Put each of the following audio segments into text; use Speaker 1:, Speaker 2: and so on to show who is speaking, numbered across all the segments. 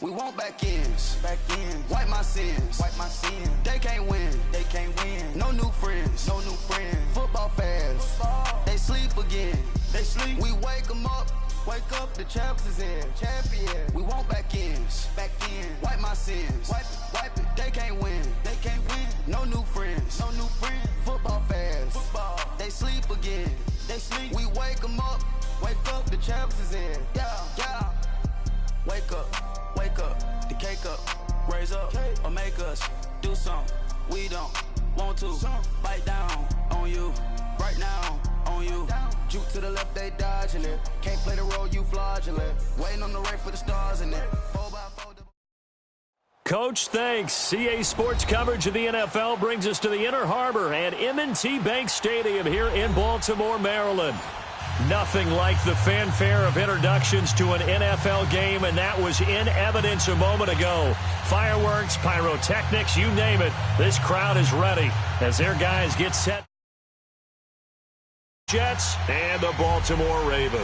Speaker 1: We want back ends. Wipe my sins. They can't win. No new friends. Football fans. They sleep again. We wake them up. The champs is in. We want back ends. Wipe my sins. Wipe it. They can't win. No new friends. Football fans. They sleep again. We wake them up. The champs is in. Yeah. Wake up. The cake up. Raise up or make us do something we don't want to. Bite down on you right now. On you. Juke to the left, they dodging it. Can't play the role, you fraudulent. Waiting on the rain for the stars in it. 4x4.
Speaker 2: Coach, thanks. CA Sports coverage of the NFL brings us to the Inner Harbor at M&T Bank Stadium here in Baltimore, Maryland. Nothing like the fanfare of introductions to an NFL game, and that was in evidence a moment ago. Fireworks, pyrotechnics, you name it. This crowd is ready as their guys get set. Jets and the Baltimore Ravens.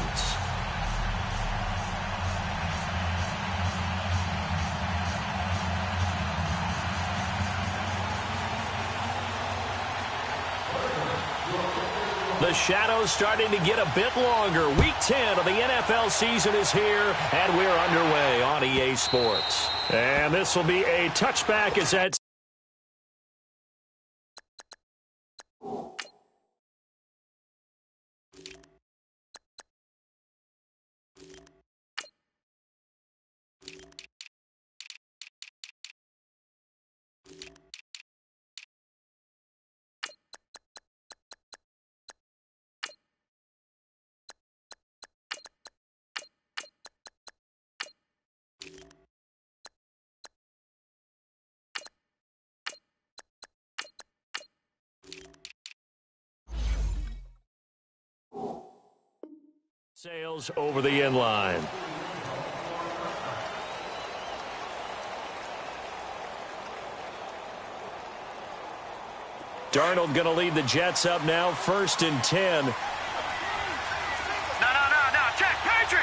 Speaker 2: The shadows starting to get a bit longer. Week 10 of the NFL season is here, and we're underway on EA Sports. And this will be a touchback as that sails over the end line. Darnold going to lead the Jets up now, 1st and 10.
Speaker 3: No. Check. Patriot.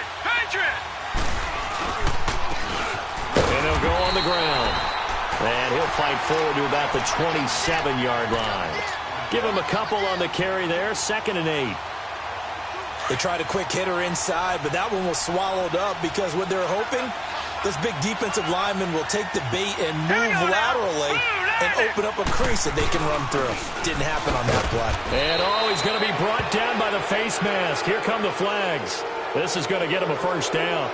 Speaker 2: And he'll go on the ground. And he'll fight forward to about the 27-yard line. Give him a couple on the carry there, 2nd and 8.
Speaker 4: They tried a quick hitter inside, but that one was swallowed up because what they're hoping, this big defensive lineman will take the bait and move laterally and open up a crease that they can run through. Didn't happen on that play.
Speaker 2: And he's going to be brought down by the face mask. Here come the flags. This is going to get him a 1st down.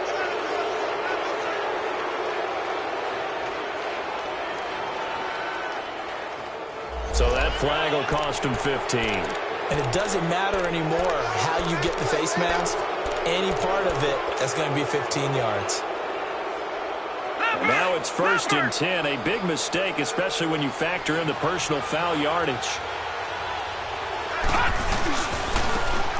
Speaker 2: So that flag will cost him 15.
Speaker 4: And it doesn't matter anymore how you get the face mask. Any part of it, that's going to be 15 yards.
Speaker 2: And now it's 1st and 10. A big mistake, especially when you factor in the personal foul yardage.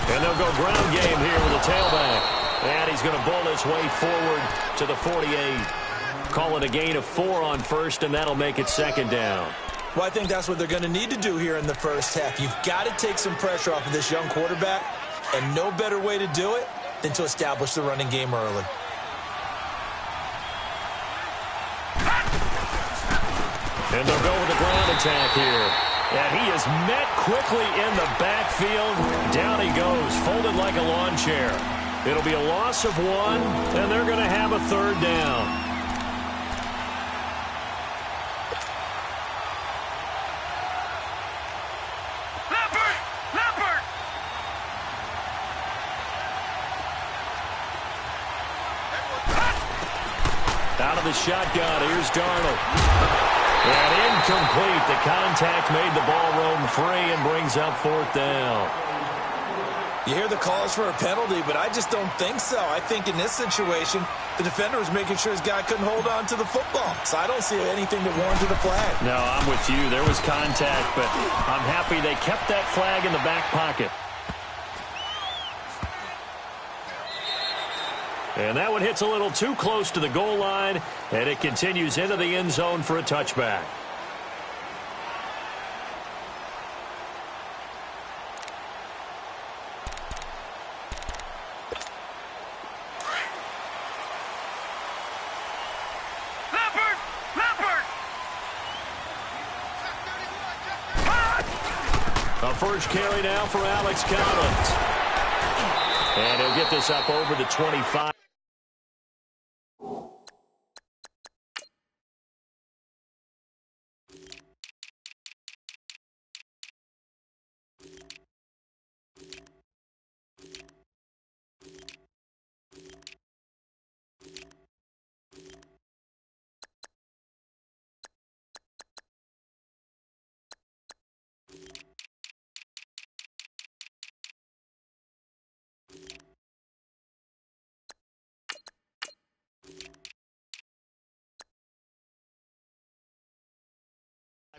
Speaker 2: And they'll go ground game here with a tailback. And he's going to bull his way forward to the 48. Call it a gain of 4 on 1st, and that'll make it 2nd down.
Speaker 4: Well, I think that's what they're going to need to do here in the 1st half. You've got to take some pressure off of this young quarterback, and no better way to do it than to establish the running game early.
Speaker 2: And they'll go with the ground attack here. And he is met quickly in the backfield. Down he goes, folded like a lawn chair. It'll be a loss of 1, and they're going to have a 3rd down. Out of the shotgun, here's Darnold. And incomplete. The contact made the ball roam free and brings up 4th down.
Speaker 4: You hear the calls for a penalty, but I just don't think so. I think in this situation, the defender was making sure his guy couldn't hold on to the football. So I don't see anything that warranted a flag.
Speaker 2: No, I'm with you. There was contact, but I'm happy they kept that flag in the back pocket. And that one hits a little too close to the goal line, and it continues into the end zone for a touchback. A first carry now for Alex Collins. And he'll get this up over the 25.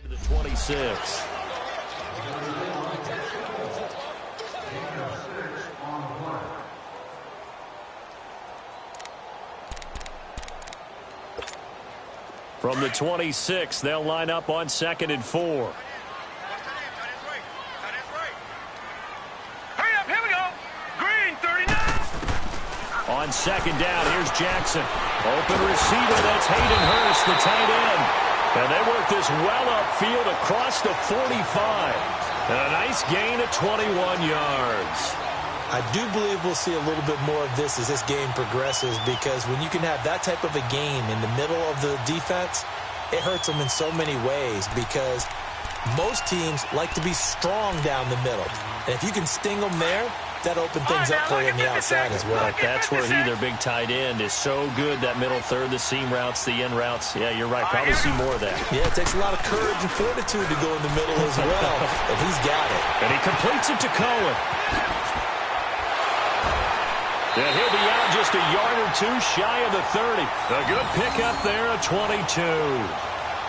Speaker 2: To the 26. From the 26, they'll line up on 2nd and 4.
Speaker 3: Hurry up, here we go. Green, 39.
Speaker 2: On 2nd down, here's Jackson. Open receiver, that's Hayden Hurst, the tight end. And they work this well upfield across the 45. And a nice gain of 21 yards.
Speaker 4: I do believe we'll see a little bit more of this as this game progresses, because when you can have that type of a game in the middle of the defense, it hurts them in so many ways, because most teams like to be strong down the middle. And if you can sting them there, that opens things up for you on the outside as well.
Speaker 2: That's where he, their big tight end, is so good, that middle third, the seam routes, the in routes. Yeah, you're right. Probably see more of that.
Speaker 4: Yeah, it takes a lot of courage and fortitude to go in the middle as well, and he's got it.
Speaker 2: And he completes it to Cohen. And he'll be out just a yard or two shy of the 30. A good pickup there, a 22.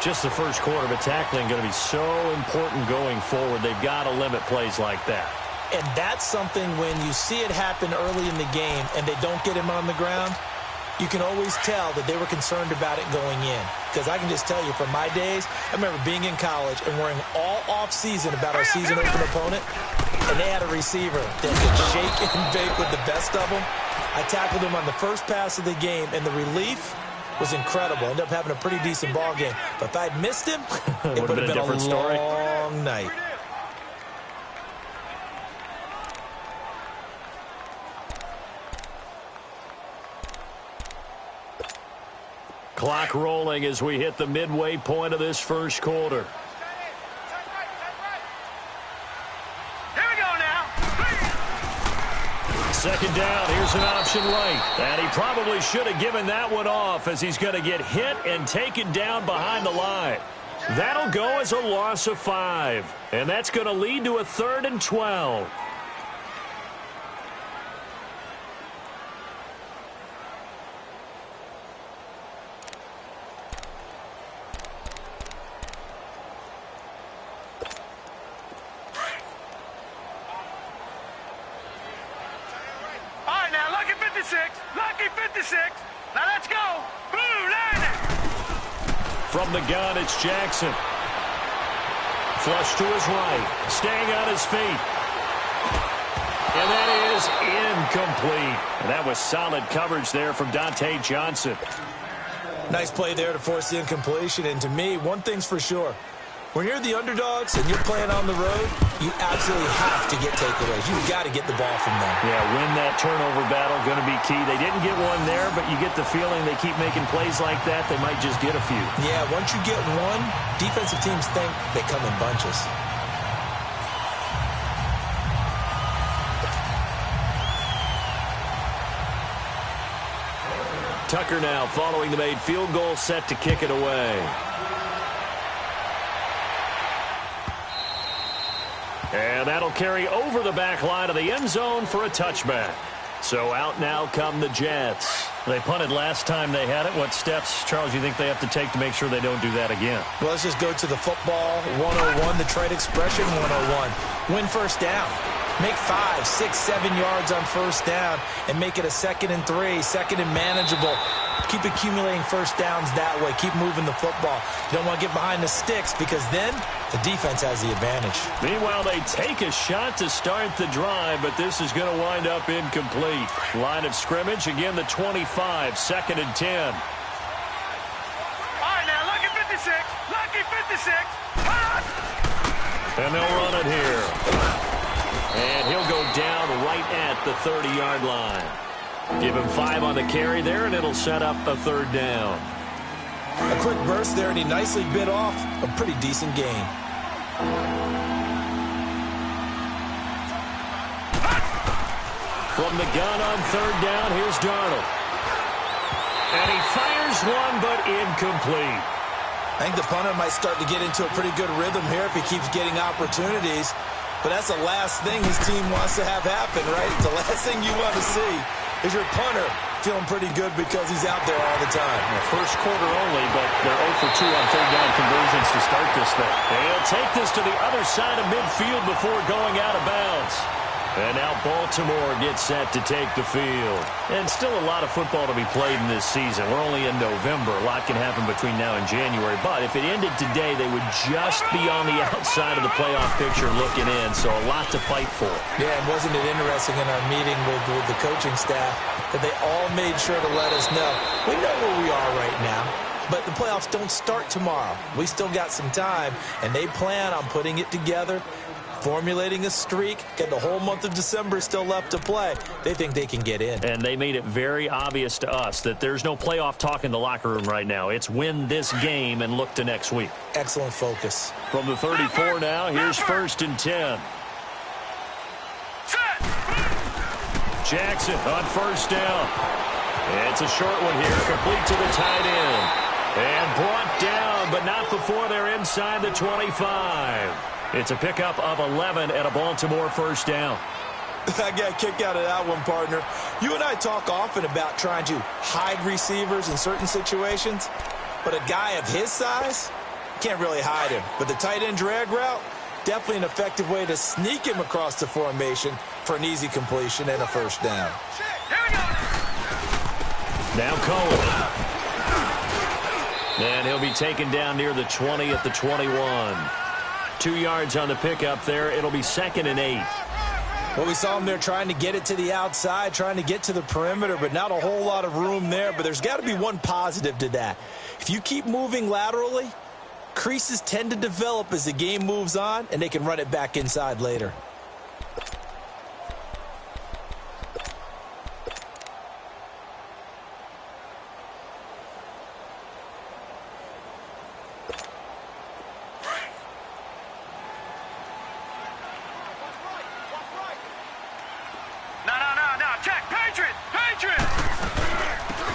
Speaker 2: Just the first quarter, but tackling going to be so important going forward. They've got to limit plays like that.
Speaker 4: And that's something when you see it happen early in the game and they don't get him on the ground, you can always tell that they were concerned about it going in. Because I can just tell you from my days, I remember being in college and worrying all off-season about our season-open opponent, and they had a receiver that could shake and bake with the best of them. I tackled him on the first pass of the game, and the relief was incredible. Ended up having a pretty decent ball game. But if I'd missed him, it would have been a different story. Long night.
Speaker 2: Clock rolling as we hit the midway point of this first quarter.
Speaker 3: Here we go now.
Speaker 2: 2nd down, here's an option right. And he probably should have given that one off, as he's going to get hit and taken down behind the line. That'll go as a loss of 5. And that's going to lead to a 3rd and 12.
Speaker 3: Lucky 56. Now let's go. Blue line.
Speaker 2: From the gun, it's Jackson. Flush to his right. Staying on his feet. And that is incomplete. And that was solid coverage there from Dante Johnson.
Speaker 4: Nice play there to force the incompletion. And to me, one thing's for sure. When you're the underdogs and you're playing on the road, you absolutely have to get takeaways. You've got to get the ball from them.
Speaker 2: Yeah, win that turnover battle, going to be key. They didn't get one there, but you get the feeling they keep making plays like that, they might just get a few.
Speaker 4: Yeah, once you get one, defensive teams think they come in bunches.
Speaker 2: Tucker now following the made field goal, set to kick it away. And that'll carry over the back line of the end zone for a touchback. So out now come the Jets. They punted last time they had it. What steps, Charles, you think they have to take to make sure they don't do that again?
Speaker 4: Well, let's just go to the football 101, the trade expression 101. Win first down. Make 5, 6, 7 yards on first down and make it a 2nd and 3, 2nd and manageable. Keep accumulating first downs that way. Keep moving the football. You don't want to get behind the sticks because then the defense has the advantage.
Speaker 2: Meanwhile, they take a shot to start the drive, but this is going to wind up incomplete. Line of scrimmage, again, the 25, 2nd and 10.
Speaker 3: All right, now, lucky 56. Lucky 56. Pass!
Speaker 2: And they'll run it here. And he'll go down right at the 30-yard line. Give him 5 on the carry there, and it'll set up a 3rd down.
Speaker 4: A quick burst there, and he nicely bit off a pretty decent gain.
Speaker 2: From the gun on 3rd down, here's Darnold. And he fires one, but incomplete.
Speaker 4: I think the punter might start to get into a pretty good rhythm here if he keeps getting opportunities. But that's the last thing his team wants to have happen, right? The last thing you want to see is your punter feeling pretty good because he's out there all the time.
Speaker 2: First quarter only, but they're 0 for 2 on 3rd down conversions to start this thing. And he'll take this to the other side of midfield before going out of bounds. And now Baltimore gets set to take the field. And still a lot of football to be played in this season. We're only in November. A lot can happen between now and January. But if it ended today, they would just be on the outside of the playoff picture looking in. So a lot to fight for.
Speaker 4: Yeah, and wasn't it interesting in our meeting with the coaching staff that they all made sure to let us know. We know where we are right now. But the playoffs don't start tomorrow. We still got some time. And they plan on putting it together, formulating a streak, get the whole month of December still left to play. They think they can get in.
Speaker 2: And they made it very obvious to us that there's no playoff talk in the locker room right now. It's win this game and look to next week.
Speaker 4: Excellent focus.
Speaker 2: From the 34 now, here's 1st and 10. Jackson on 1st down. It's a short one here, complete to the tight end. And brought down, but not before they're inside the 25. It's a pickup of 11 at a Baltimore 1st down.
Speaker 4: I got a kick out of that one, partner. You and I talk often about trying to hide receivers in certain situations, but a guy of his size, can't really hide him. But the tight end drag route, definitely an effective way to sneak him across the formation for an easy completion and a 1st down.
Speaker 2: Now Cohen. And he'll be taken down near the 20 at the 21. 2 yards on the pickup there. It'll be 2nd and 8.
Speaker 4: Well, we saw him there trying to get it to the outside, trying to get to the perimeter, but not a whole lot of room there. But there's got to be one positive to that. If you keep moving laterally, creases tend to develop as the game moves on, and they can run it back inside later.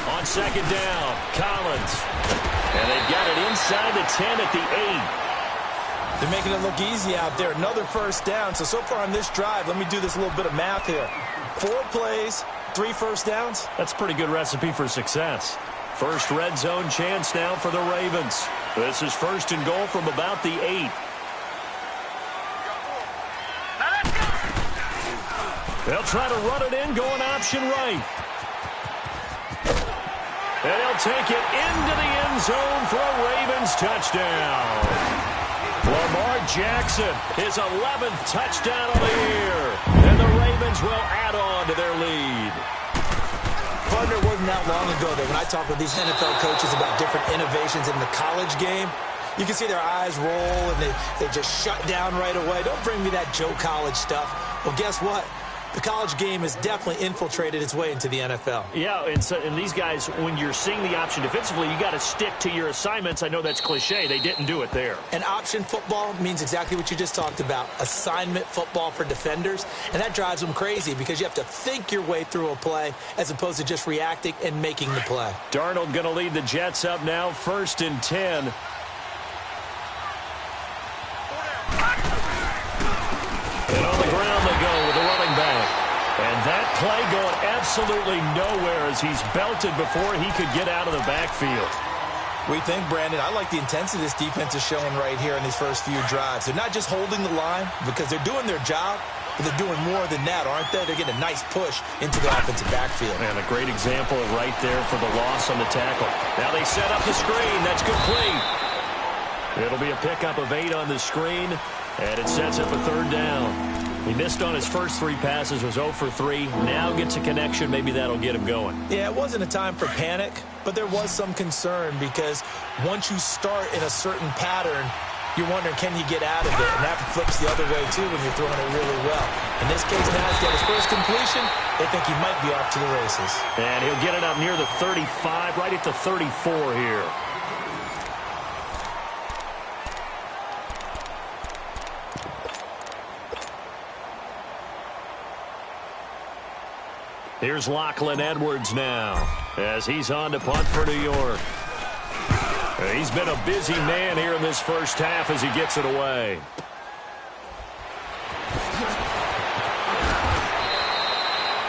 Speaker 2: On 2nd down, Collins. And they've got it inside the 10 at the 8.
Speaker 4: They're making it look easy out there. Another 1st down. So far on this drive, let me do this little bit of math here. 4 plays, 3 1st downs.
Speaker 2: That's a pretty good recipe for success. First red zone chance now for the Ravens. This is 1st and goal from about the 8. They'll try to run it in, going option right. And he'll take it into the end zone for a Ravens touchdown. Lamar Jackson, his 11th touchdown of the year. And the Ravens will add on to their lead.
Speaker 4: Partner, wasn't that long ago that when I talk with these NFL coaches about different innovations in the college game, you can see their eyes roll and they just shut down right away. Don't bring me that Joe College stuff. Well, guess what? The college game has definitely infiltrated its way into the NFL.
Speaker 2: Yeah, and these guys, when you're seeing the option defensively, you got to stick to your assignments. I know that's cliche. They didn't do it there.
Speaker 4: And option football means exactly what you just talked about, assignment football for defenders. And that drives them crazy because you have to think your way through a play as opposed to just reacting and making the play.
Speaker 2: Darnold going to lead the Jets up now, 1st and 10. And on the ground they go with the running back. And that play going absolutely nowhere as he's belted before he could get out of the backfield.
Speaker 4: We think, Brandon, I like the intensity this defense is showing right here in these first few drives. They're not just holding the line because they're doing their job, but they're doing more than that, aren't they? They're getting a nice push into the offensive backfield.
Speaker 2: And a great example right there for the loss on the tackle. Now they set up the screen. That's complete. It'll be a pickup of 8 on the screen. And it sets up a 3rd down. He missed on his first 3 passes, was 0 for 3. Now gets a connection. Maybe that'll get him going.
Speaker 4: Yeah, it wasn't a time for panic, but there was some concern because once you start in a certain pattern, you're wondering, can you get out of it? And that flips the other way, too, when you're throwing it really well. In this case, now he's got his first completion. They think he might be off to the races.
Speaker 2: And he'll get it up near the 35, right at the 34 here. Here's Lachlan Edwards now as he's on to punt for New York. He's been a busy man here in this first half as he gets it away.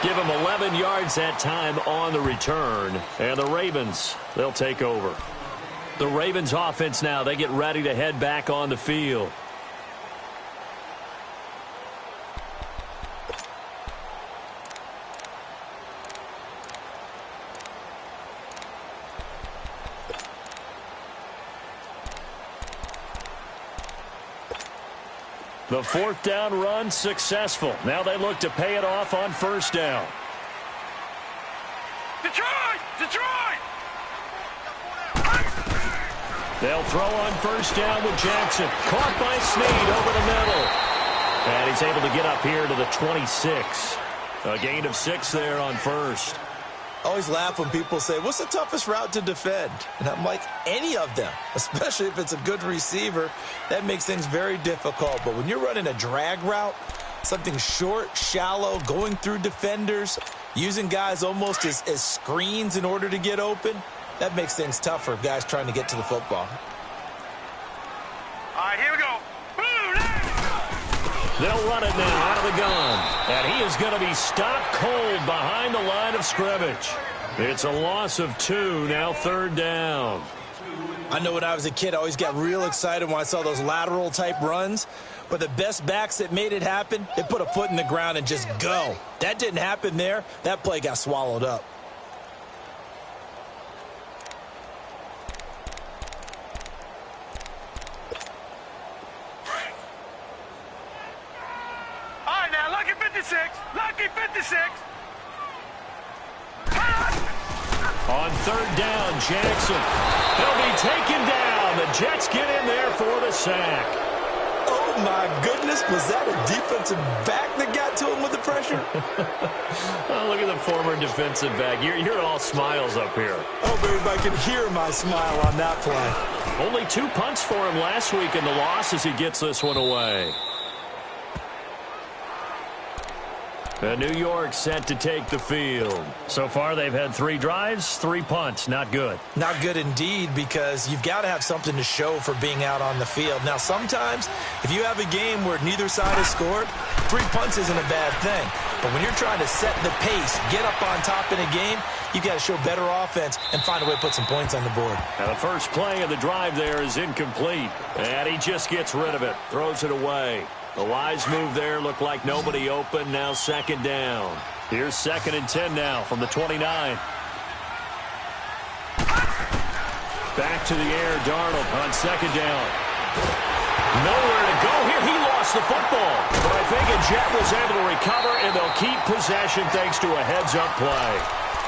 Speaker 2: Give him 11 yards that time on the return. And the Ravens, they'll take over. The Ravens offense now, they get ready to head back on the field. The fourth down run successful. Now they look to pay it off on first down.
Speaker 3: Detroit! Detroit!
Speaker 2: They'll throw on first down with Jackson. Caught by Snead over the middle. And he's able to get up here to the 26. A gain of 6 there on first.
Speaker 4: I always laugh when people say, what's the toughest route to defend? And I'm like, any of them, especially if it's a good receiver. That makes things very difficult. But when you're running a drag route, something short, shallow, going through defenders, using guys almost as screens in order to get open, that makes things tough for guys trying to get to the football.
Speaker 3: All right, here we go.
Speaker 2: They'll run it now out of the gun. And he is going to be stopped cold behind the line of scrimmage. It's a loss of 2, now third down.
Speaker 4: I know when I was a kid, I always got real excited when I saw those lateral type runs. But the best backs that made it happen, they put a foot in the ground and just go. That didn't happen there. That play got swallowed up.
Speaker 3: Lucky 56.
Speaker 2: On third down, Jackson. He'll be taken down. The Jets get in there for the sack.
Speaker 4: Oh, my goodness. Was that a defensive back that got to him with the pressure?
Speaker 2: Oh, look at the former defensive back. You're all smiles up here.
Speaker 4: Oh, baby, I can hear my smile on that play.
Speaker 2: Only 2 punts for him last week in the loss as he gets this one away. New York set to take the field. So far, they've had 3 drives, 3 punts. Not good.
Speaker 4: Not good indeed, because you've got to have something to show for being out on the field. Now, sometimes, if you have a game where neither side has scored, 3 punts isn't a bad thing. But when you're trying to set the pace, get up on top in a game, you've got to show better offense and find a way to put some points on the board.
Speaker 2: Now, the first play of the drive there is incomplete. And he just gets rid of it, throws it away. The wise move there, looked like nobody open. Now second down. Here's 2nd and 10 now from the 29. Back to the air, Darnold on second down. Nowhere to go here. He lost the football. But I think a Jet was able to recover, and they'll keep possession thanks to a heads-up play.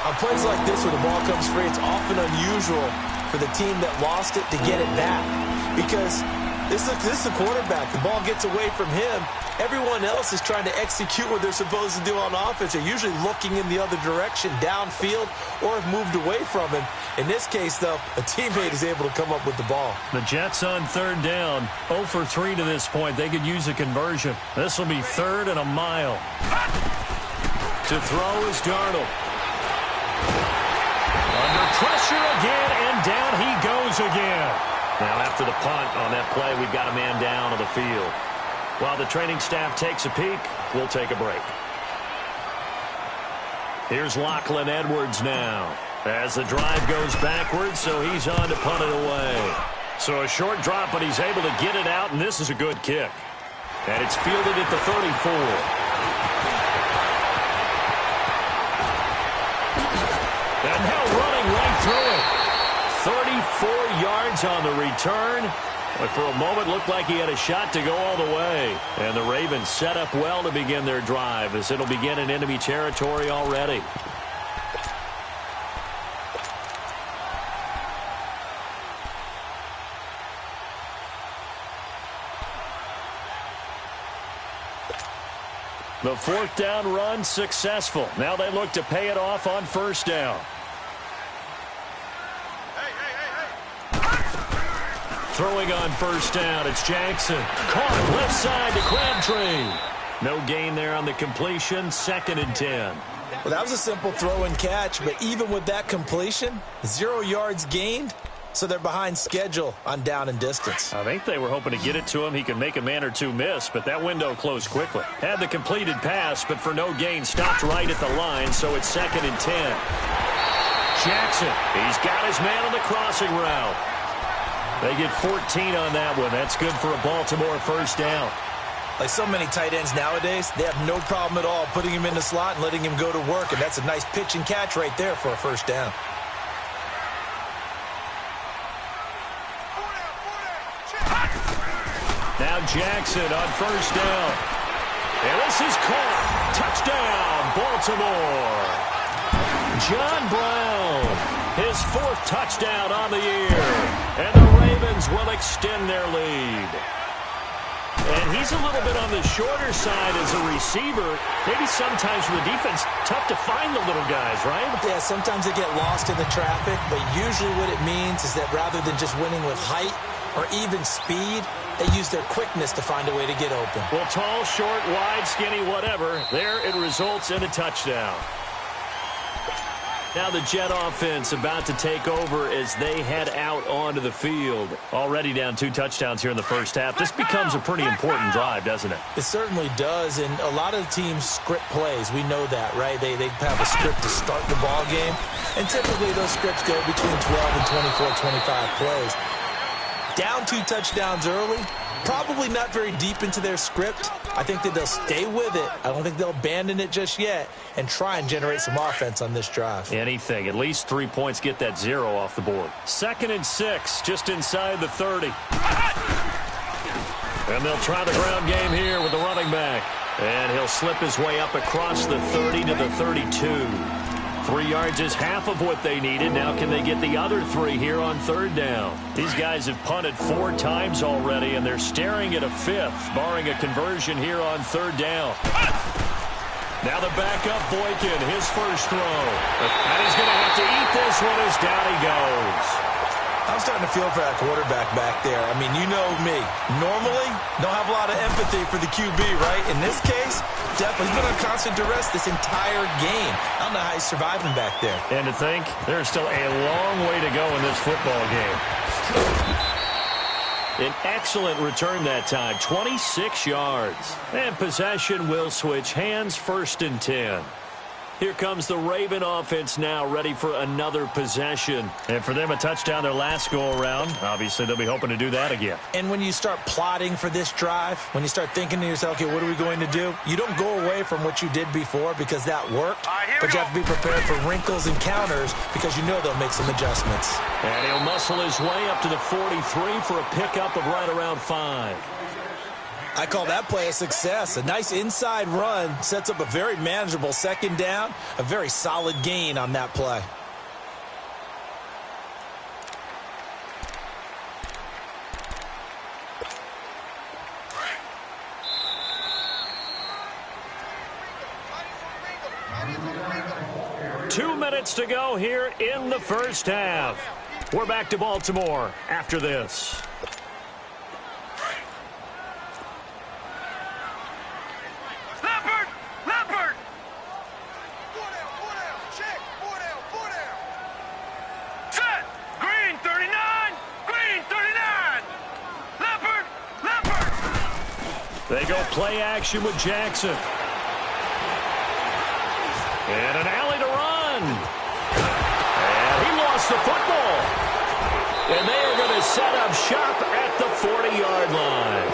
Speaker 4: On plays like this where the ball comes free, it's often unusual for the team that lost it to get it back. Because this is a quarterback. The ball gets away from him. Everyone else is trying to execute what they're supposed to do on offense. They're usually looking in the other direction, downfield, or have moved away from him. In this case, though, a teammate is able to come up with the ball.
Speaker 2: The Jets on third down, 0 for 3 to this point. They could use a conversion. This will be 3rd and a mile. To throw is Darnold. Under pressure again, and down he goes again. Now, after the punt on that play, we've got a man down on the field. While the training staff takes a peek, we'll take a break. Here's Lachlan Edwards now as the drive goes backwards, so he's on to punt it away. So a short drop, but he's able to get it out, and this is a good kick. And it's fielded at the 34. And now running right through it. 34 yards on the return. But for a moment, looked like he had a shot to go all the way. And the Ravens set up well to begin their drive as it'll begin in enemy territory already. The fourth down run successful. Now they look to pay it off on first down. Throwing on first down, it's Jackson. Caught left side to Crabtree. No gain there on the completion, 2nd and 10.
Speaker 4: Well, that was a simple throw and catch, but even with that completion, 0 yards gained, so they're behind schedule on down and distance.
Speaker 2: I think they were hoping to get it to him. He could make a man or two miss, but that window closed quickly. Had the completed pass, but for no gain, stopped right at the line, so it's 2nd and 10. Jackson, he's got his man on the crossing route. They get 14 on that one. That's good for a Baltimore first down.
Speaker 4: Like so many tight ends nowadays, they have no problem at all putting him in the slot and letting him go to work, and that's a nice pitch and catch right there for a first down.
Speaker 2: Now Jackson on first down. And this is caught. Touchdown, Baltimore. John Brown, his 4th touchdown on the year. And the Ravens will extend their lead. And he's a little bit on the shorter side as a receiver. Maybe sometimes for the defense, tough to find the little guys, right?
Speaker 4: Yeah, sometimes they get lost in the traffic, but usually what it means is that rather than just winning with height or even speed, they use their quickness to find a way to get open.
Speaker 2: Well, tall, short, wide, skinny, whatever. There it results in a touchdown. Now the Jet offense about to take over as they head out onto the field. Already down 2 touchdowns here in the first half. This becomes a pretty important drive, doesn't it?
Speaker 4: It certainly does, and a lot of teams script plays. We know that, right? They have a script to start the ball game, and typically those scripts go between 12 and 24, 25 plays. Down 2 touchdowns early, probably not very deep into their script. I think that they'll stay with it. I don't think they'll abandon it just yet and try and generate some offense on this drive.
Speaker 2: Anything. At least 3 points, get that 0 off the board. 2nd and 6, just inside the 30. And they'll try the ground game here with the running back. And he'll slip his way up across the 30 to the 32. 3 yards is half of what they needed. Now can they get the other 3 here on 3rd down? These guys have punted 4 times already, and they're staring at a 5th, barring a conversion here on 3rd down. Now the backup Boykin, his first throw. And he's going to have to eat this one as down he goes.
Speaker 4: I'm starting to feel for that quarterback back there. I mean, you know me. Normally, don't have a lot of empathy for the QB, right? In this case, definitely he's been on constant duress this entire game. I don't know how he's surviving back there.
Speaker 2: And to think, there's still a long way to go in this football game. An excellent return that time, 26 yards. And possession will switch hands, 1st and 10. Here comes the Raven offense now, ready for another possession. And for them, a touchdown their last go-around. Obviously, they'll be hoping to do that again.
Speaker 4: And when you start plotting for this drive, when you start thinking to yourself, okay, what are we going to do? You don't go away from what you did before because that worked. But you have to be prepared for wrinkles and counters because you know they'll make some adjustments.
Speaker 2: And he'll muscle his way up to the 43 for a pickup of right around 5.
Speaker 4: I call that play a success. A nice inside run sets up a very manageable 2nd down, a very solid gain on that play.
Speaker 2: Two minutes to go here in the first half. We're back to Baltimore after this. They go play action with Jackson. And an alley to run. And he lost the football. And they are going to set up shop at the 40-yard line.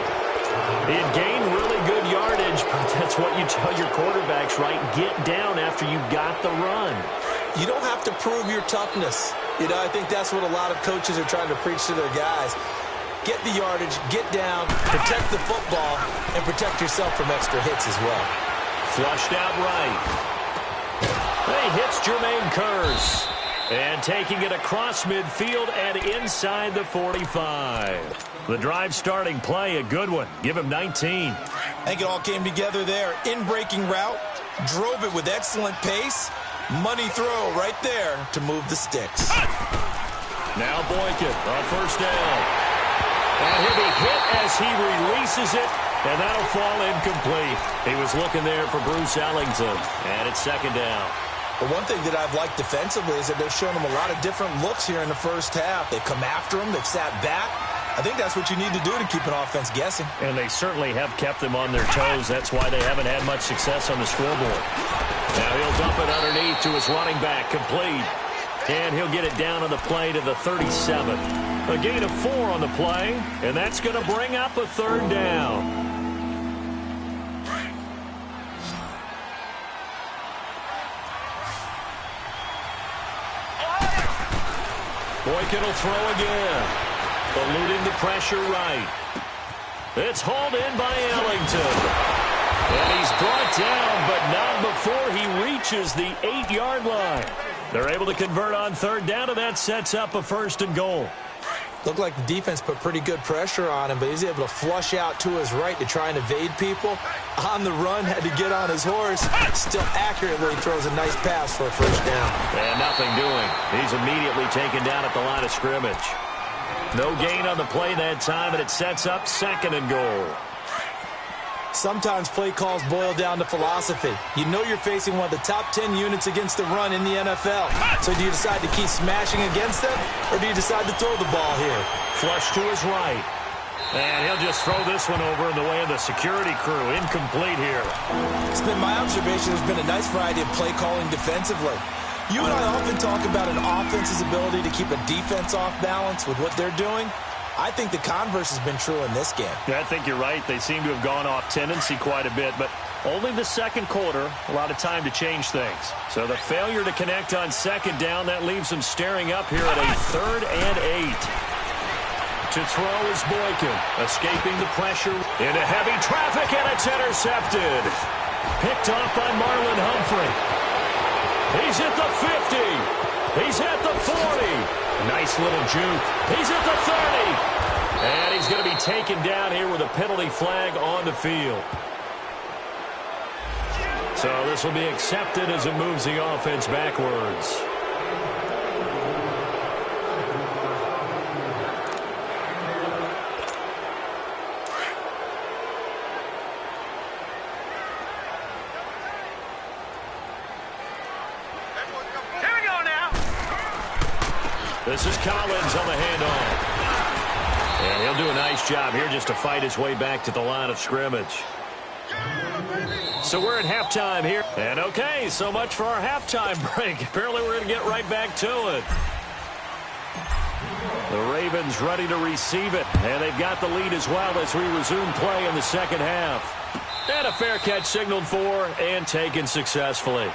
Speaker 2: He had gained really good yardage, but that's what you tell your quarterbacks, right? Get down after you got the run.
Speaker 4: You don't have to prove your toughness. You know, I think that's what a lot of coaches are trying to preach to their guys. Get the yardage, get down, protect the football, and protect yourself from extra hits as well.
Speaker 2: Flushed out right. He hits Jermaine Kearse. And taking it across midfield and inside the 45. The drive starting play, a good one. Give him 19.
Speaker 4: I think it all came together there. In-breaking route, drove it with excellent pace. Money throw right there to move the sticks.
Speaker 2: Now Boykin on first down. And he'll be hit as he releases it, and that'll fall incomplete. He was looking there for Bruce Ellington, and it's second down.
Speaker 4: But one thing that I've liked defensively is that they've shown him a lot of different looks here in the first half. They've come after him. They've sat back. I think that's what you need to do to keep an offense guessing.
Speaker 2: And they certainly have kept them on their toes. That's why they haven't had much success on the scoreboard. Now he'll dump it underneath to his running back, complete. And he'll get it down on the play to the 37. A gain of 4 on the play, and that's going to bring up a third down. Boykin will throw again. Eluding the pressure right. It's hauled in by Ellington. And he's brought down, but not before he reaches the 8-yard line. They're able to convert on third down, and that sets up a first and goal.
Speaker 4: Looked like the defense put pretty good pressure on him, but he's able to flush out to his right to try and evade people. On the run, had to get on his horse. Still accurately throws a nice pass for a first down.
Speaker 2: And nothing doing. He's immediately taken down at the line of scrimmage. No gain on the play that time, and it sets up second and goal.
Speaker 4: Sometimes play calls boil down to philosophy. You know you're facing one of the top 10 units against the run in the NFL. So do you decide to keep smashing against them, or do you decide to throw the ball here?
Speaker 2: Flush to his right. And he'll just throw this one over in the way of the security crew. Incomplete here.
Speaker 4: It's been my observation there's been a nice variety of play calling defensively. You and I often talk about an offense's ability to keep a defense off balance with what they're doing. I think the converse has been true in this game.
Speaker 2: Yeah, I think you're right. They seem to have gone off tendency quite a bit, but only the second quarter, a lot of time to change things. So the failure to connect on second down, that leaves them staring up here at a 3rd and 8. To throw is Boykin, escaping the pressure into heavy traffic, and it's intercepted. Picked off by Marlon Humphrey. He's at the 50. He's at the 40. Nice little juke. He's at the 30. And he's going to be taken down here with a penalty flag on the field. So this will be accepted as it moves the offense backwards. This is Collins on the handoff. And he'll do a nice job here just to fight his way back to the line of scrimmage. So we're at halftime here. And okay, so much for our halftime break. Apparently we're going to get right back to it. The Ravens ready to receive it. And they've got the lead as well as we resume play in the second half. And a fair catch signaled for and taken successfully.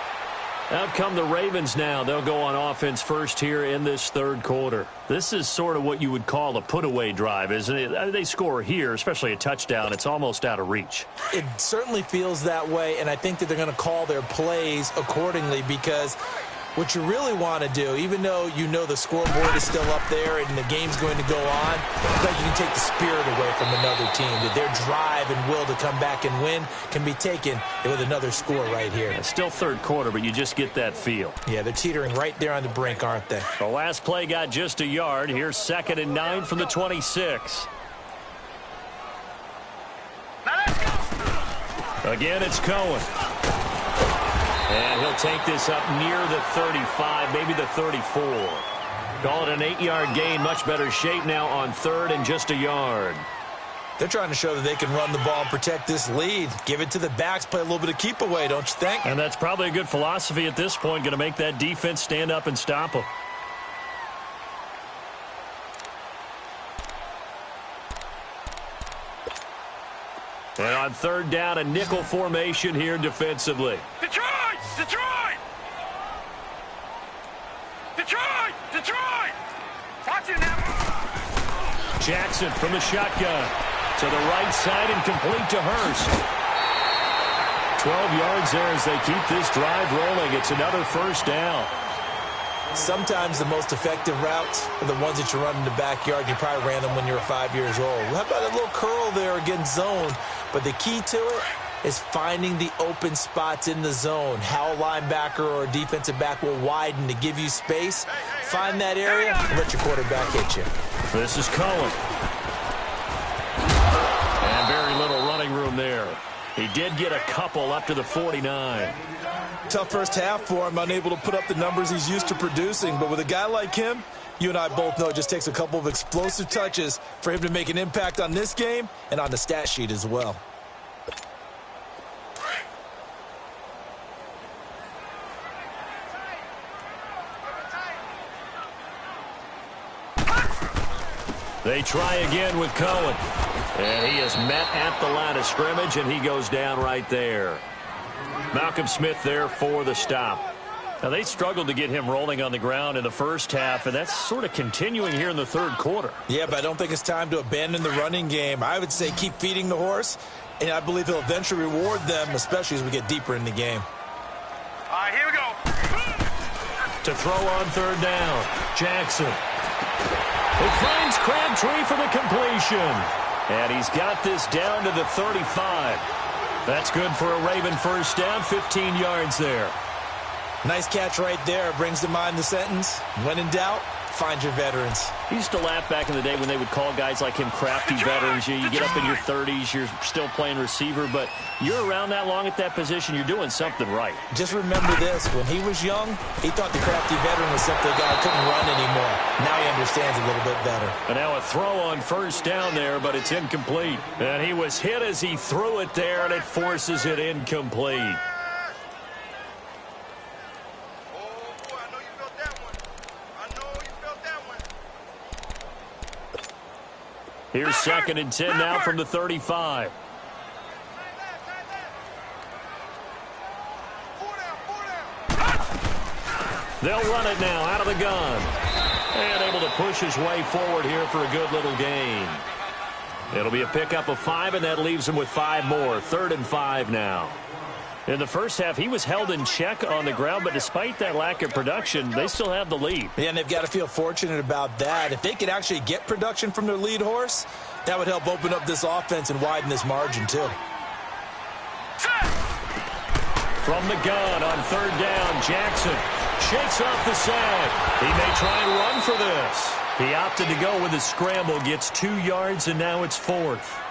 Speaker 2: Out come the Ravens now. They'll go on offense first here in this third quarter. This is sort of what you would call a put-away drive, isn't it? They score here, especially a touchdown. It's almost out of reach.
Speaker 4: It certainly feels that way, and I think that they're going to call their plays accordingly because what you really want to do, even though you know the scoreboard is still up there and the game's going to go on, but you can take the spirit away from another team. That their drive and will to come back and win can be taken with another score right here.
Speaker 2: It's still third quarter, but you just get that feel.
Speaker 4: Yeah, they're teetering right there on the brink, aren't they?
Speaker 2: The last play got just a yard. Here's 2nd and 9 from the 26. Again, it's Cohen. And he'll take this up near the 35, maybe the 34. Call it an 8-yard gain. Much better shape now on 3rd and just a yard.
Speaker 4: They're trying to show that they can run the ball and protect this lead. Give it to the backs, play a little bit of keep away, don't you think?
Speaker 2: And that's probably a good philosophy at this point. Going to make that defense stand up and stop them. And on 3rd down, a nickel formation here defensively.
Speaker 3: Detroit! Detroit! Detroit! Detroit! Watch it now.
Speaker 2: Jackson from the shotgun to the right side and complete to Hurst. 12 yards there as they keep this drive rolling. It's another first down.
Speaker 4: Sometimes the most effective routes are the ones that you run in the backyard. You probably ran them when you were 5 years old. How about a little curl there against zone? But the key to it is finding the open spots in the zone. How a linebacker or a defensive back will widen to give you space. Find that area and let your quarterback hit you.
Speaker 2: This is Cohen. And very little running room there. He did get a couple up to the 49.
Speaker 4: Tough first half for him, unable to put up the numbers he's used to producing. But with a guy like him, you and I both know it just takes a couple of explosive touches for him to make an impact on this game and on the stat sheet as well.
Speaker 2: They try again with Cohen. And he is met at the line of scrimmage, and he goes down right there. Malcolm Smith there for the stop. Now, they struggled to get him rolling on the ground in the first half, and that's sort of continuing here in the third quarter.
Speaker 4: Yeah, but I don't think it's time to abandon the running game. I would say keep feeding the horse, and I believe he'll eventually reward them, especially as we get deeper in the game.
Speaker 3: All right, here we go.
Speaker 2: To throw on third down, Jackson. He finds Crabtree for the completion. And he's got this down to the 35. That's good for a Raven first down, 15 yards there.
Speaker 4: Nice catch right there. Brings to mind the sentence, when in doubt, find your veterans.
Speaker 2: He used to laugh back in the day when they would call guys like him crafty veterans. You get up in your 30s, you're still playing receiver, but you're around that long at that position, you're doing something right.
Speaker 4: Just remember this. When he was young, he thought the crafty veteran was simply a guy who couldn't run anymore. Now he understands a little bit better.
Speaker 2: And now a throw on first down there, but it's incomplete. And he was hit as he threw it there, and it forces it incomplete. Here's 2nd and 10 now from the 35. They'll run it now out of the gun. And able to push his way forward here for a good little gain. It'll be a pickup of 5, and that leaves him with 5 more. 3rd and 5 now. In the first half, he was held in check on the ground, but despite that lack of production, they still have the lead.
Speaker 4: Yeah, and they've got to feel fortunate about that. If they could actually get production from their lead horse, that would help open up this offense and widen this margin, too.
Speaker 2: From the gun on 3rd down, Jackson shakes off the sack. He may try and run for this. He opted to go with a scramble, gets 2 yards, and now it's 4th.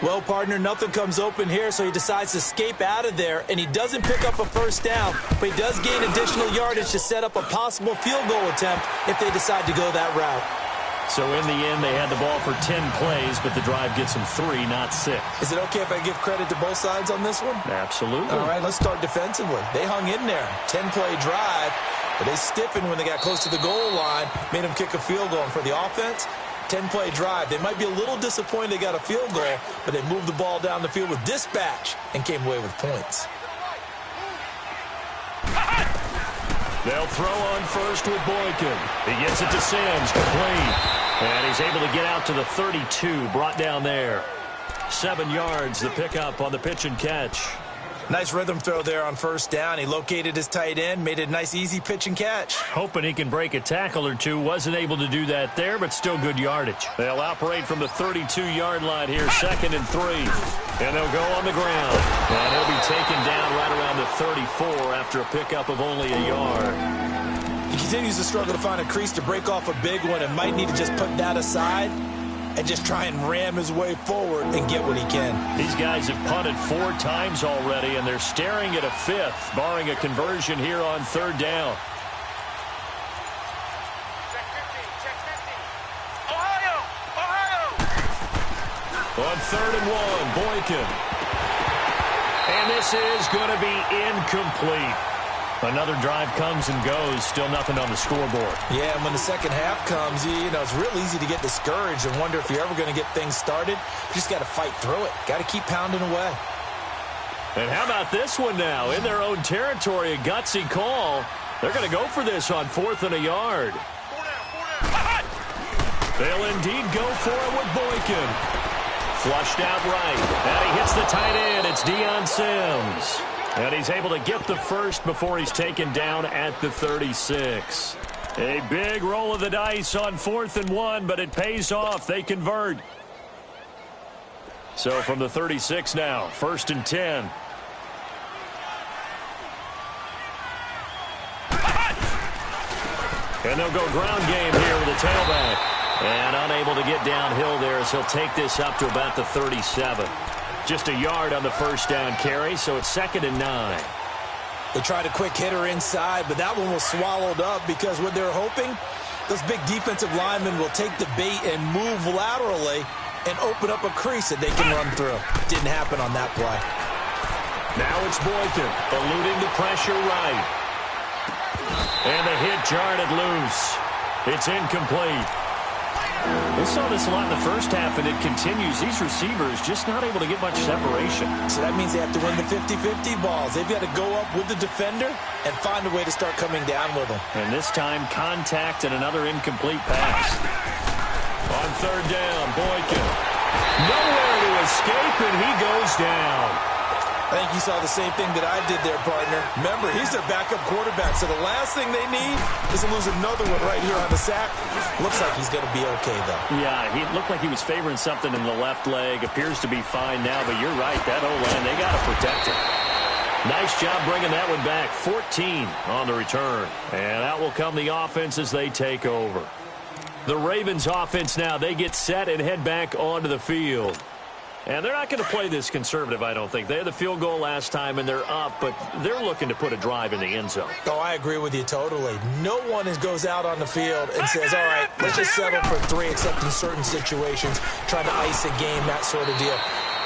Speaker 4: Well, partner, nothing comes open here, so he decides to escape out of there, and he doesn't pick up a first down, but he does gain additional yardage to set up a possible field goal attempt if they decide to go that route.
Speaker 2: So in the end, they had the ball for 10 plays, but the drive gets them 3, not 6.
Speaker 4: Is it okay if I give credit to both sides on this one?
Speaker 2: Absolutely.
Speaker 4: All right, let's start defensively. They hung in there. 10-play drive, but they stiffened when they got close to the goal line, made them kick a field goal. And for the offense, 10-play drive. They might be a little disappointed they got a field goal, but they moved the ball down the field with dispatch and came away with points.
Speaker 2: They'll throw on first with Boykin. He gets it to Sims, complete. And he's able to get out to the 32, brought down there. 7 yards, the pickup on the pitch and catch.
Speaker 4: Nice rhythm throw there on first down. He located his tight end, made it a nice, easy pitch and catch.
Speaker 2: Hoping he can break a tackle or two. Wasn't able to do that there, but still good yardage. They'll operate from the 32-yard line here, 2nd and 3. And they'll go on the ground. And he'll be taken down right around the 34 after a pickup of only a yard.
Speaker 4: He continues to struggle to find a crease to break off a big one and might need to just put that aside and just try and ram his way forward and get what he can.
Speaker 2: These guys have punted 4 times already, and they're staring at a 5th, barring a conversion here on 3rd down. On 3rd and 1, Boykin. And this is going to be incomplete. Another drive comes and goes, still nothing on the scoreboard.
Speaker 4: Yeah, and when the second half comes, you know, it's real easy to get discouraged and wonder if you're ever going to get things started. You just got to fight through it. Got to keep pounding away.
Speaker 2: And how about this one now? In their own territory, a gutsy call. They're going to go for this on 4th and a yard. They'll indeed go for it with Boykin. Flushed out right. And he hits the tight end. It's Deion Sims. And he's able to get the first before he's taken down at the 36. A big roll of the dice on 4th and 1, but it pays off. They convert. So from the 36 now, 1st and 10. And they'll go ground game here with a tailback. And unable to get downhill there as he'll take this up to about the 37. Just a yard on the first down carry, so it's 2nd and 9.
Speaker 4: They tried a quick hitter inside, but that one was swallowed up because what they're hoping, those big defensive linemen will take the bait and move laterally and open up a crease that they can run through. Didn't happen on that play.
Speaker 2: Now it's Boykin, eluding the pressure right. And the hit jarred it loose. It's incomplete. We saw this a lot in the first half, and it continues. These receivers just not able to get much separation.
Speaker 4: So that means they have to win the 50-50 balls. They've got to go up with the defender and find a way to start coming down with them.
Speaker 2: And this time, contact and another incomplete pass. On 3rd down, Boykin. Nowhere to escape, and he goes down.
Speaker 4: I think you saw the same thing that I did there, partner. Remember, he's their backup quarterback, so the last thing they need is to lose another one right here on the sack. Looks like he's going to be okay, though.
Speaker 2: Yeah, he looked like he was favoring something in the left leg. Appears to be fine now, but you're right. That O-line, they got to protect it. Nice job bringing that one back. 14 on the return. And out will come the offense as they take over. The Ravens offense now, they get set and head back onto the field. And they're not going to play this conservative, I don't think. They had the field goal last time, and they're up, but they're looking to put a drive in the end zone.
Speaker 4: Oh, I agree with you totally. No one goes out on the field and says, all right, let's just settle for 3, except in certain situations, trying to ice a game, that sort of deal.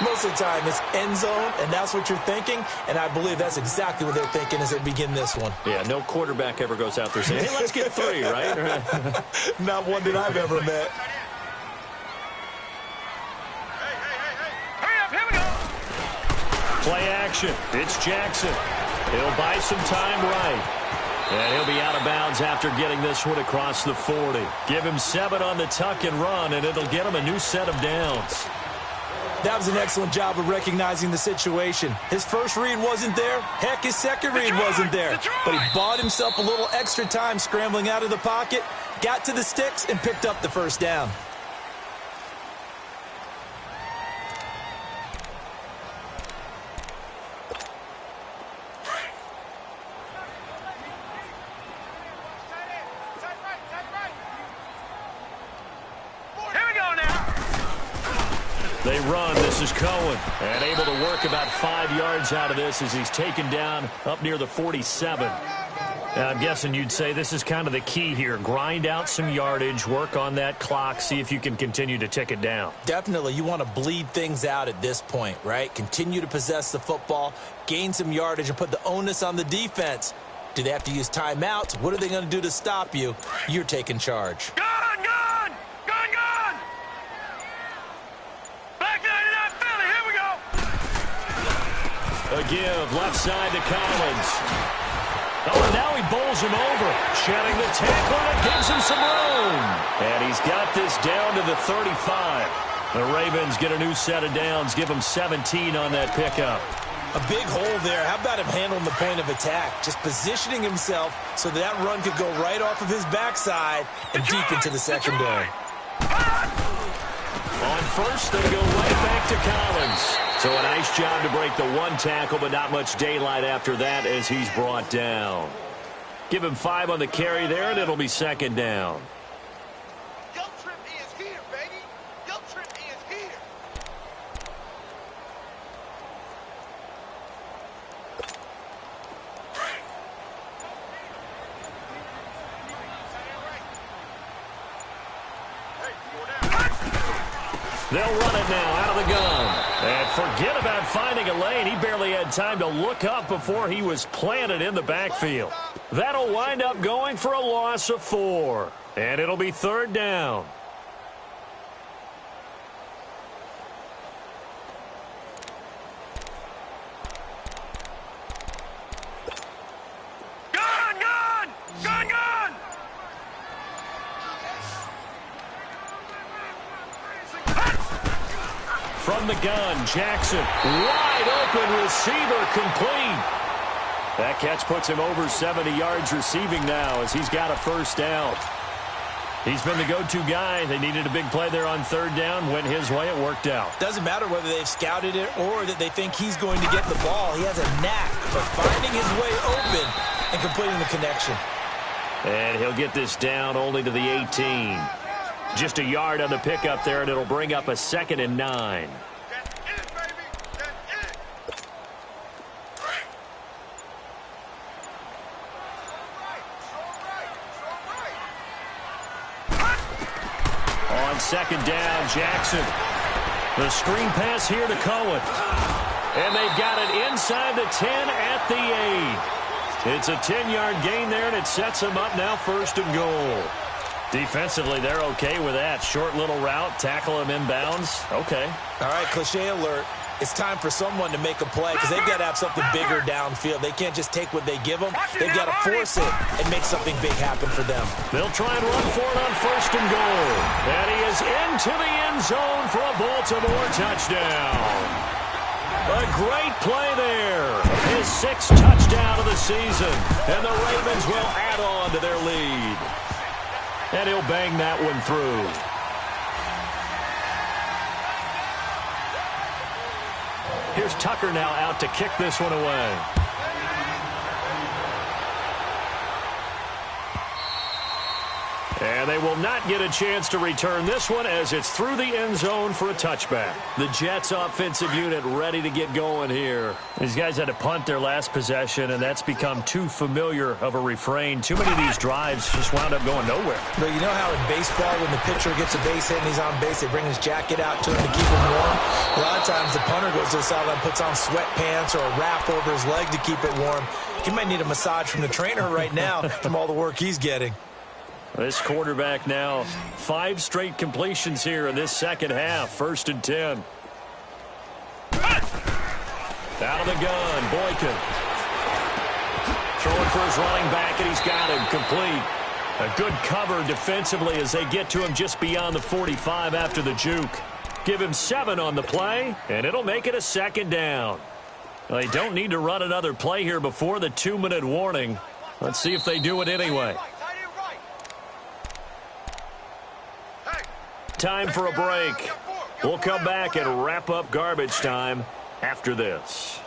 Speaker 4: Most of the time, it's end zone, and that's what you're thinking, and I believe that's exactly what they're thinking as they begin this one.
Speaker 2: Yeah, no quarterback ever goes out there saying, hey, let's get 3, right?
Speaker 4: Not one that I've ever met.
Speaker 2: Play action. It's Jackson. He'll buy some time right. And he'll be out of bounds after getting this one across the 40. Give him 7 on the tuck and run, and it'll get him a new set of downs.
Speaker 4: That was an excellent job of recognizing the situation. His first read wasn't there. Heck, his second read wasn't there. But he bought himself a little extra time scrambling out of the pocket, got to the sticks, and picked up the first down.
Speaker 2: They run. This is Cohen. And able to work about 5 yards out of this as he's taken down up near the 47. Now, I'm guessing you'd say this is kind of the key here. Grind out some yardage, work on that clock, see if you can continue to tick it down.
Speaker 4: Definitely. You want to bleed things out at this point, right? Continue to possess the football, gain some yardage, and put the onus on the defense. Do they have to use timeouts? What are they going to do to stop you? You're taking charge.
Speaker 2: A give, left side to Collins. Oh, and now he bowls him over. Shedding the tackle, and it gives him some room. And he's got this down to the 35. The Ravens get a new set of downs, give him 17 on that pickup.
Speaker 4: A big hole there. How about him handling the point of attack? Just positioning himself so that run could go right off of his backside and deep into the secondary.
Speaker 2: On first, they go right back to Collins. So a nice job to break the 1 tackle, but not much daylight after that as he's brought down. Give him 5 on the carry there, and it'll be 2nd down. They'll run it now out of the gun. And forget about finding a lane. He barely had time to look up before he was planted in the backfield. That'll wind up going for a loss of 4. And it'll be 3rd down. from the gun. Jackson, wide open receiver, complete. That catch puts him over 70 yards receiving now as he's got a first down. He's been the go-to guy. They needed a big play there on third down. Went his way. It worked out.
Speaker 4: Doesn't matter whether they've scouted it or that they think he's going to get the ball. He has a knack for finding his way open and completing the connection.
Speaker 2: And he'll get this down only to the 18. Just a yard on the pickup there, and it'll bring up a 2nd and 9. On 2nd down, Jackson. The screen pass here to Cohen. And they've got it inside the 10 at the 8. It's a 10-yard gain there, and it sets them up now 1st and goal. Defensively, they're okay with that. Short little route, tackle him inbounds. Okay.
Speaker 4: All right, cliche alert. It's time for someone to make a play because they've got to have something bigger downfield. They can't just take what they give them. They've got to force it and make something big happen for them.
Speaker 2: They'll try and run for it on 1st and goal. And he is into the end zone for a Baltimore touchdown. A great play there. His 6th touchdown of the season. And the Ravens will add on to their lead. And he'll bang that one through. Here's Tucker now out to kick this one away. And they will not get a chance to return this one as it's through the end zone for a touchback. The Jets offensive unit ready to get going here. These guys had to punt their last possession, and that's become too familiar of a refrain. Too many of these drives just wound up going nowhere.
Speaker 4: But you know how in baseball, when the pitcher gets a base hit and he's on base, they bring his jacket out to him to keep him warm? A lot of times the punter goes to the sideline, puts on sweatpants or a wrap over his leg to keep it warm. He might need a massage from the trainer right now from all the work he's getting.
Speaker 2: This quarterback now, 5 straight completions here in this second half. 1st and 10. Out of the gun, Boykin. Throwing for his running back, and he's got him complete. A good cover defensively as they get to him just beyond the 45 after the juke. Give him 7 on the play, and it'll make it a 2nd down. Well, they don't need to run another play here before the 2-minute warning. Let's see if they do it anyway. Time for a break. We'll come back and wrap up garbage time after this.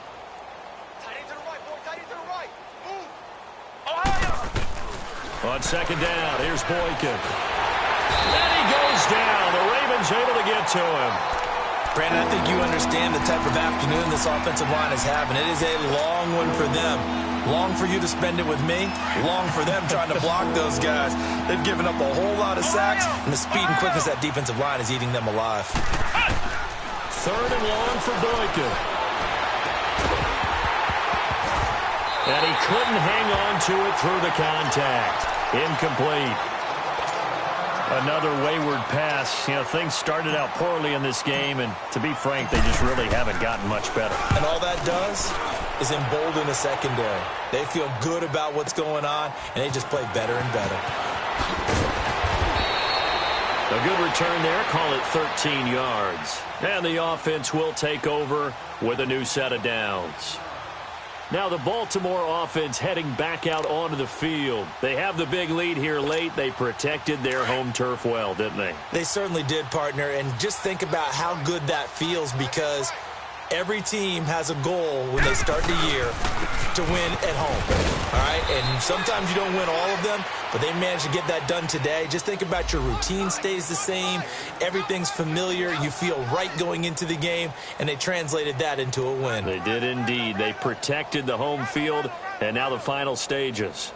Speaker 2: On 2nd down, here's Boykin. And he goes down. The Ravens able to get to him.
Speaker 4: Brandon, I think you understand the type of afternoon this offensive line is having. It is a long one for them. Long for you to spend it with me. Long for them trying to block those guys. They've given up a whole lot of sacks, and the speed and quickness of that defensive line is eating them alive.
Speaker 2: 3rd and long for Boykin. And he couldn't hang on to it through the contact. Incomplete. Another wayward pass. You know, things started out poorly in this game, and to be frank, they just really haven't gotten much better.
Speaker 4: And all that does is embolden the secondary. They feel good about what's going on, and they just play better and better.
Speaker 2: A good return there. Call it 13 yards. And the offense will take over with a new set of downs. Now the Baltimore offense heading back out onto the field. They have the big lead here late. They protected their home turf well, didn't they?
Speaker 4: They certainly did, partner. And just think about how good that feels, because every team has a goal when they start the year to win at home. All right? And sometimes you don't win all of them, but they managed to get that done today. Just think about your routine stays the same. Everything's familiar. You feel right going into the game, and they translated that into a win.
Speaker 2: They did indeed. They protected the home field, and now the final stages.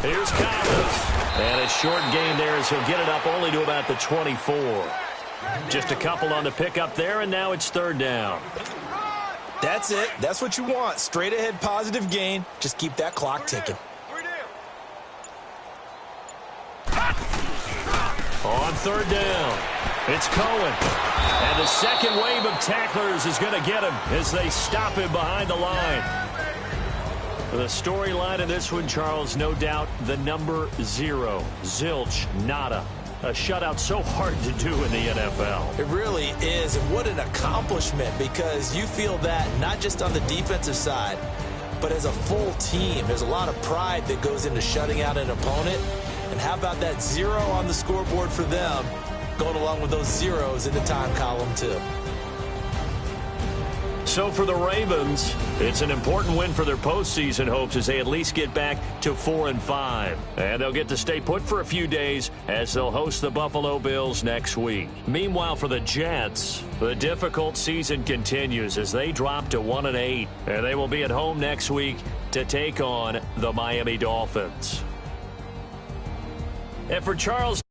Speaker 2: Here's Collins. And a short gain there as he'll get it up only to about the 24. Just a couple on the pickup there, and now it's 3rd down.
Speaker 4: That's it. That's what you want. Straight ahead positive gain. Just keep that clock ticking.
Speaker 2: On 3rd down, it's Cohen. And the second wave of tacklers is going to get him as they stop him behind the line. The storyline in this one, Charles, no doubt the number 0. Zilch, nada. A shutout so hard to do in the NFL.
Speaker 4: It really is, and what an accomplishment, because you feel that not just on the defensive side, but as a full team. There's a lot of pride that goes into shutting out an opponent. And how about that 0 on the scoreboard for them, going along with those zeros in the time column too.
Speaker 2: So for the Ravens, it's an important win for their postseason hopes as they at least get back to 4-5. And they'll get to stay put for a few days as they'll host the Buffalo Bills next week. Meanwhile, for the Jets, the difficult season continues as they drop to 1-8. And they will be at home next week to take on the Miami Dolphins. And for Charles